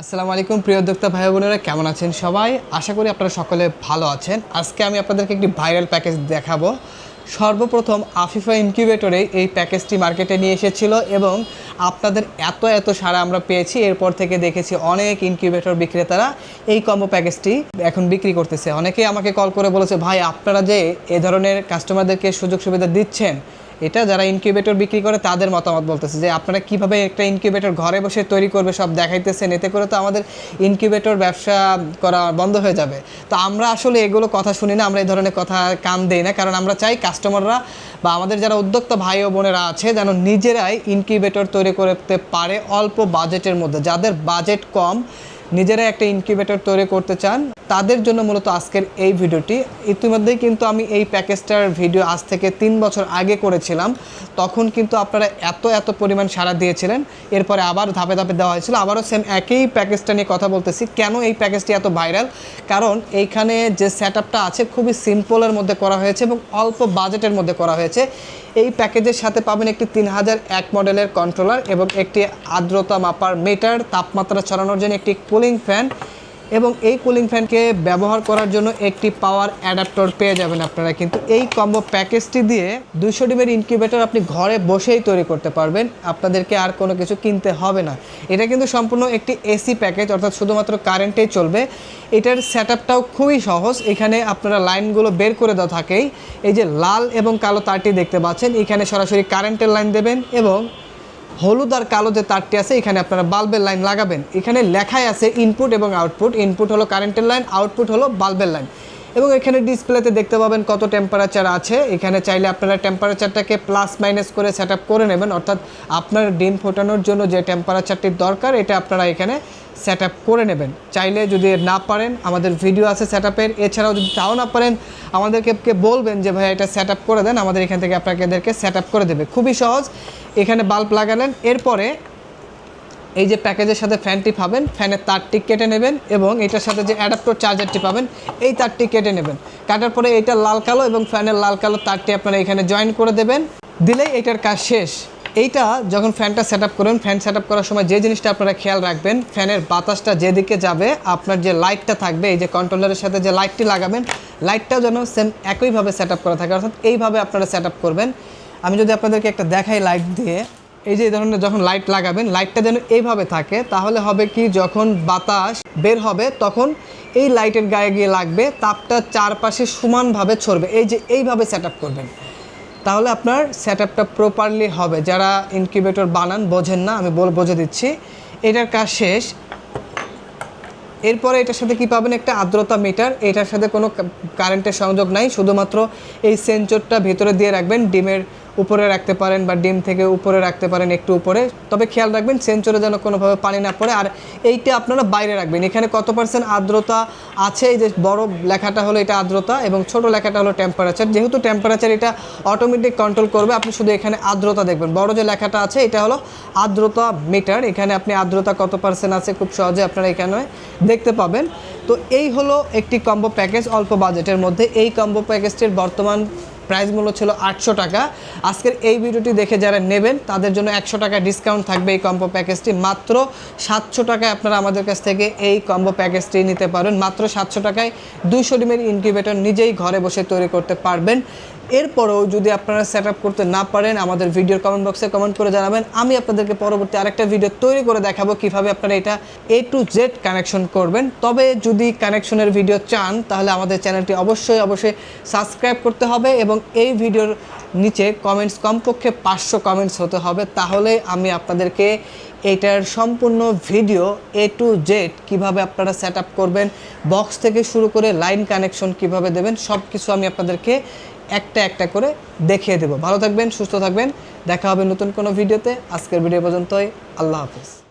আসসালামু আলাইকুম প্রিয় উদ্যোক্তা ভাই বোনেরা, কেমন আছেন সবাই? আশা করি আপনারা সকলে ভালো আছেন। আজকে আমি আপনাদেরকে একটি ভাইরাল প্যাকেজ দেখাবো। সর্বপ্রথম আফিফা ইনকিউবেটরে এই প্যাকেজটি মার্কেটে নিয়ে এসেছিল এবং আপনাদের এত সাড়া আমরা পেয়েছি। এরপর থেকে দেখেছি অনেক ইনকিউবেটর বিক্রেতারা এই কম্বো প্যাকেজটি এখন বিক্রি করতেছে। অনেকেই আমাকে কল করে বলেছে, ভাই আপনারা যে এ ধরনের কাস্টমারদেরকে সুযোগ সুবিধা দিচ্ছেন, এটা যারা ইনকিউবেটর বিক্রি করে তাদের মতামত বলতেছে যে আপনারা কিভাবে একটা ইনকিউবেটর ঘরে বসে তৈরি করবে সব দেখাইতেছেন, এতে করে তো আমাদের ইনকিউবেটর ব্যবসা করা বন্ধ হয়ে যাবে। তো আমরা আসলে এগুলো কথা শুনি না, আমরা এই ধরনের কথা কান দেই না, কারণ আমরা চাই কাস্টমাররা বা আমাদের যারা উদ্যোক্তা ভাই ও বোনেরা আছে যেন নিজেরাই ইনকিউবেটর তৈরি করতে পারে অল্প বাজেটের মধ্যে। যাদের বাজেট কম, নিজেরাই একটা ইনকিউবেটর তৈরি করতে চান, তাদের জন্য মূলত আজকের এই ভিডিওটি। ইতিমধ্যেই কিন্তু আমি এই প্যাকেজটার ভিডিও আজ থেকে 3 বছর আগে করেছিলাম। তখন কিন্তু আপনারা এত পরিমাণ সাড়া দিয়েছিলেন। এরপরে আবার ধাপে ধাপে দেওয়া হয়েছিল, আবারও সেম একই প্যাকেজটা নিয়ে কথা বলতেছি। কেন এই প্যাকেজটি এত ভাইরাল? কারণ এইখানে যে সেটআপটা আছে খুবই সিম্পলের মধ্যে করা হয়েছে এবং অল্প বাজেটের মধ্যে করা হয়েছে। এই প্যাকেজের সাথে পাবেন একটি 3001 মডেলের কন্ট্রোলার এবং একটি আর্দ্রতা মাপার মিটার, তাপমাত্রা ছড়ানোর জন্য একটি কুলিং ফ্যান এবং এই কুলিং ফ্যানকে ব্যবহার করার জন্য একটি পাওয়ার অ্যাডাপ্টর পেয়ে যাবেন আপনারা। কিন্তু এই কম্বো প্যাকেজটি দিয়ে 200 ডিমের ইনকিউবেটর আপনি ঘরে বসেই তৈরি করতে পারবেন, আপনাদেরকে আর কোনো কিছু কিনতে হবে না। এটা কিন্তু সম্পূর্ণ একটি এসি প্যাকেজ, অর্থাৎ শুধুমাত্র কারেন্টেই চলবে। এটার সেটআপটাও খুবই সহজ। এখানে আপনারা লাইনগুলো বের করে দেওয়া থাকেই। এই যে লাল এবং কালো তারটি দেখতে পাচ্ছেন, এখানে সরাসরি কারেন্টের লাইন দেবেন এবং হলুদ আর কালো যে তারটি আছে এখানে আপনারা বাল্বের লাইন লাগাবেন। এখানে লেখাই আছে ইনপুট এবং আউটপুট। ইনপুট হলো কারেন্টের লাইন, আউটপুট হলো বাল্বের লাইন। এবং এখানে ডিসপ্লেতে দেখতে পাবেন কত টেম্পারেচার আছে। এখানে চাইলে আপনারা টেম্পারেচারটাকে প্লাস মাইনাস করে সেট আপ করে নেবেন, অর্থাৎ আপনার ডিম ফোটানোর জন্য যে টেম্পারেচারটির দরকার এটা আপনারা এখানে সেট আপ করে নেবেন। চাইলে যদি না পারেন, আমাদের ভিডিও আছে সেট আপের। এছাড়াও যদি তাও না পারেন, আমাদেরকে বলবেন যে ভাই এটা সেট আপ করে দেন, আমাদের এখান থেকে আপনাদেরকে সেট আপ করে দেবে। খুবই সহজ। এখানে বাল্ব লাগালেন, এরপরে এই যে প্যাকেজের সাথে ফ্যানটি পাবেন, ফ্যানের তারটি কেটে নেবেন এবং এটার সাথে যে অ্যাডাপ্টর চার্জারটি পাবেন এই তারটি কেটে নেবেন। কাটার পরে এটা লাল কালো এবং ফ্যানের লাল কালো তারটি আপনারা এখানে জয়েন করে দেবেন, দিলেই এটার কাজ শেষ। এইটা যখন ফ্যানটা সেট আপ করবেন, ফ্যান সেট আপ করার সময় যে জিনিসটা আপনারা খেয়াল রাখবেন, ফ্যানের বাতাসটা যেদিকে যাবে আপনার যে লাইটটা থাকবে, এই যে কন্ট্রোলারের সাথে যে লাইটটি লাগাবেন, লাইটটাও যেন সেম একইভাবে সেট আপ করা থাকে, অর্থাৎ এইভাবে আপনারা সেট আপ করবেন। আমি যদি আপনাদেরকে একটা দেখাই লাইট দিয়ে, এই যে এই ধরনের যখন লাইট লাগাবেন, লাইটটা যেন এইভাবে থাকে, তাহলে হবে কি, যখন বাতাস বের হবে তখন এই লাইটের গায়ে গিয়ে লাগবে, তাপটা চারপাশে সমানভাবে ছড়বে। এই যে এইভাবে সেট আপ করবেন, তাহলে আপনার সেট আপটা প্রপারলি হবে। যারা ইনকিউবেটর বানান বোঝেন না, আমি বুঝে দিচ্ছি। এটার কাজ শেষ। এরপরে এটার সাথে কি পাবেন, একটা আর্দ্রতা মিটার। এটার সাথে কোনো কারেন্টের সংযোগ নাই, শুধুমাত্র এই সেন্সরটা ভেতরে দিয়ে রাখবেন। ডিমের উপরে রাখতে পারেন বা ডিম থেকে উপরে রাখতে পারেন, একটু উপরে। তবে খেয়াল রাখবেন সেন্সরে যেন কোনোভাবে পানি না পড়ে। আর এইটা আপনারা বাইরে রাখবেন। এখানে কত পার্সেন্ট আর্দ্রতা আছে, এই যে বড় লেখাটা হলো এটা আর্দ্রতা এবং ছোট লেখাটা হলো টেম্পারেচার। যেহেতু টেম্পারেচার এটা অটোমেটিক কন্ট্রোল করবে, আপনি শুধু এখানে আর্দ্রতা দেখবেন। বড় যে লেখাটা আছে এটা হলো আর্দ্রতা মিটার। এখানে আপনি আর্দ্রতা কত পার্সেন্ট আছে খুব সহজে আপনারা এখানে দেখতে পাবেন। তো এই হলো একটি কম্বো প্যাকেজ অল্প বাজেটের মধ্যে। এই কম্বো প্যাকেজটির বর্তমান প্রাইস মূল্য ছিল 800 টাকা। আজকের এই ভিডিওটি দেখে যারা নেবেন তাদের জন্য 100 টাকা ডিসকাউন্ট থাকবে। এই কম্বো প্যাকেজটি মাত্র 700 টাকায় আপনারা আমাদের কাছ থেকে এই কম্বো প্যাকেজটি নিতে পারবেন। মাত্র 700 টাকায় 200 ডিমের ইনকিউবেটর নিজেই ঘরে বসে তৈরি করতে পারবেন। এরপরেও যদি আপনারা সেট আপ করতে না পারেন, আমাদের ভিডিওর কমেন্ট বক্সে কমেন্ট করে জানাবেন। আমি আপনাদেরকে পরবর্তী আরেকটা ভিডিও তৈরি করে দেখাবো কীভাবে আপনারা এটা A to Z কানেকশন করবেন। তবে যদি কানেকশনের ভিডিও চান তাহলে আমাদের চ্যানেলটি অবশ্যই সাবস্ক্রাইব করতে হবে এবং এই ভিডিওর নিচে কমেন্টস কমপক্ষে 500 কমেন্টস হতে হবে। তাহলে আমি আপনাদেরকে এটার সম্পূর্ণ ভিডিও A to Z কীভাবে আপনারা সেট আপ করবেন, বক্স থেকে শুরু করে লাইন কানেকশন কিভাবে দেবেন, সব কিছু আমি আপনাদেরকে একটা করে দেখিয়ে দেব। ভালো থাকবেন, সুস্থ থাকবেন, দেখা হবে নতুন কোনো ভিডিওতে। আজকের ভিডিও পর্যন্তই, আল্লাহ হাফেজ।